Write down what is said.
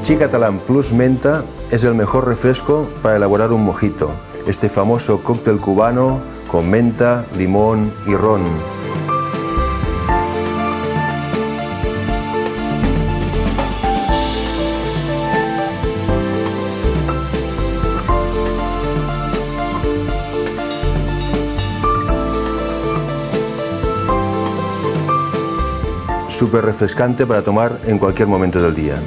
Vichy Catalán Plus Menta es el mejor refresco para elaborar un mojito, este famoso cóctel cubano con menta, limón y ron. Súper refrescante para tomar en cualquier momento del día.